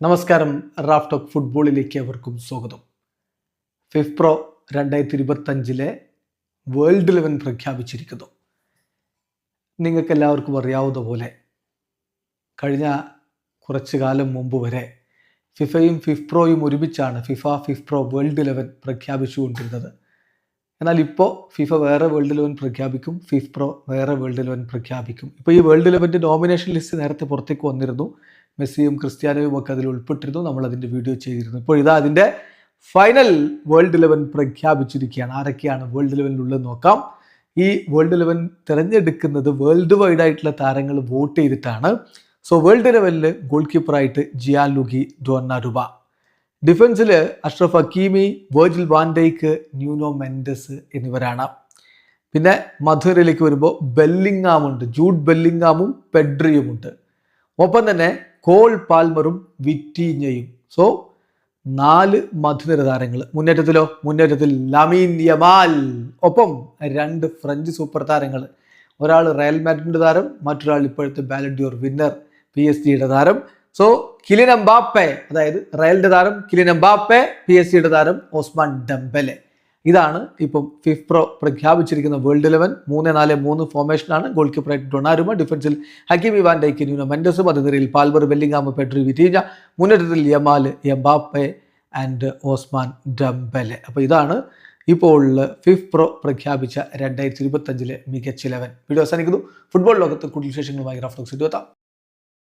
നമസ്കാരം. Raf talk ഫുട്ബോളിലേക്ക് അവർക്കും സ്വാഗതം. FIFPro 2025 world 11 പ്രഖ്യാപിച്ചിരിക്കുന്നു. നിങ്ങൾക്ക് എല്ലാവർക്കും അറിയാവുന്ന പോലെ കഴിഞ്ഞ കുറച്ചു കാലം മുമ്പ് വരെ ഫിഫയും ഫിഫ്പ്രോയും ഒരുമിച്ചാണ് ഫിഫ്പ്രോ വേൾഡ് 11 പ്രഖ്യാപിച്ചുകൊണ്ടിരുന്നത്. എന്നാൽ ഇപ്പോൾ ഫിഫ വേറെ വേൾഡ് 11 പ്രഖ്യാപിക്കും, ഫിഫ്പ്രോ വേറെ വേൾഡ് 11 പ്രഖ്യാപിക്കും. ഇപ്പോൾ ഈ വേൾഡ് 11 നോമിനേഷൻ ലിസ്റ്റ് നേരത്തെ പുറത്തേക്ക് വന്നിരുന്നു. മെസ്സിയും ക്രിസ്ത്യാനോയും ഒക്കെ അതിൽ ഉൾപ്പെട്ടിരുന്നു. നമ്മൾ അതിൻ്റെ വീഡിയോ ചെയ്തിരുന്നു. ഇപ്പോൾ ഇതാ അതിൻ്റെ ഫൈനൽ വേൾഡ് 11 പ്രഖ്യാപിച്ചിരിക്കുകയാണ്. ആരൊക്കെയാണ് വേൾഡ് 11 ഉള്ളത് നോക്കാം. ഈ വേൾഡ് 11 തിരഞ്ഞെടുക്കുന്നത് വേൾഡ് വൈഡ് ആയിട്ടുള്ള താരങ്ങൾ വോട്ട് ചെയ്തിട്ടാണ്. സോ വേൾഡ് 11 ഗോൾ കീപ്പറായിട്ട് ജിയാൻലുഗി ഡോന്നാറുമ, ഡിഫൻസിൽ Achraf Hakimi, Virgil van Dijk, Nuno Mendes എന്നിവരാണ്. പിന്നെ മധുരയിലേക്ക് വരുമ്പോൾ ബെല്ലിംഗാമുണ്ട്, ജൂഡ് ബെല്ലിംഗാമും പെഡ്രിയുമുണ്ട്. ഒപ്പം തന്നെ കോൾ പാൽമറും വിറ്റീഞ്ഞയും. സോ 4 മധുനിര താരങ്ങൾ. മുന്നേറ്റത്തിൽ ലാമിൻ യമാൽ, ഒപ്പം 2 ഫ്രഞ്ച് സൂപ്പർ താരങ്ങൾ. ഒരാൾ റയൽ മാഡ്രിഡ് താരം, മറ്റൊരാൾ ഇപ്പോഴത്തെ Ballon d'Or winner PSG താരം. സോ കിലിയൻ എംബാപ്പെ, അതായത് റയലിന്റെ താരം കിലിയൻ എംബാപ്പെ, PSG താരം ഓസ്മാൻ ഡെംബെലെ. ഇതാണ് ഇപ്പം ഫിഫ്പ്രോ പ്രഖ്യാപിച്ചിരിക്കുന്ന വേൾഡ് 11. 3-4-3 ഫോർമേഷനാണ്. ഗോൾ കീപ്പറായിട്ട് ഡൊണാറുമ, ഡിഫൻസിൽ Hakimi, van Dijk, Nuno Mendes, മധ്യനിരയിൽ പാൽമർ, ബെല്ലിംഗാം, പെഡ്രി, വിറ്റീഞ്ഞ, മുന്നേറ്റത്തിൽ Yamal, Mbappe and Ousmane Dembele. അപ്പോൾ ഇതാണ് ഇപ്പോൾ ഫിഫ്പ്രോ പ്രഖ്യാപിച്ച 2025 മികച്ച 11. വീഡിയോ അവസാനിക്കുന്നു. ഫുട്ബോൾ ലോകത്ത് കൂടുതൽ വിശേഷങ്ങളുമായി റാഫ് ടോക്സ് എത്താം.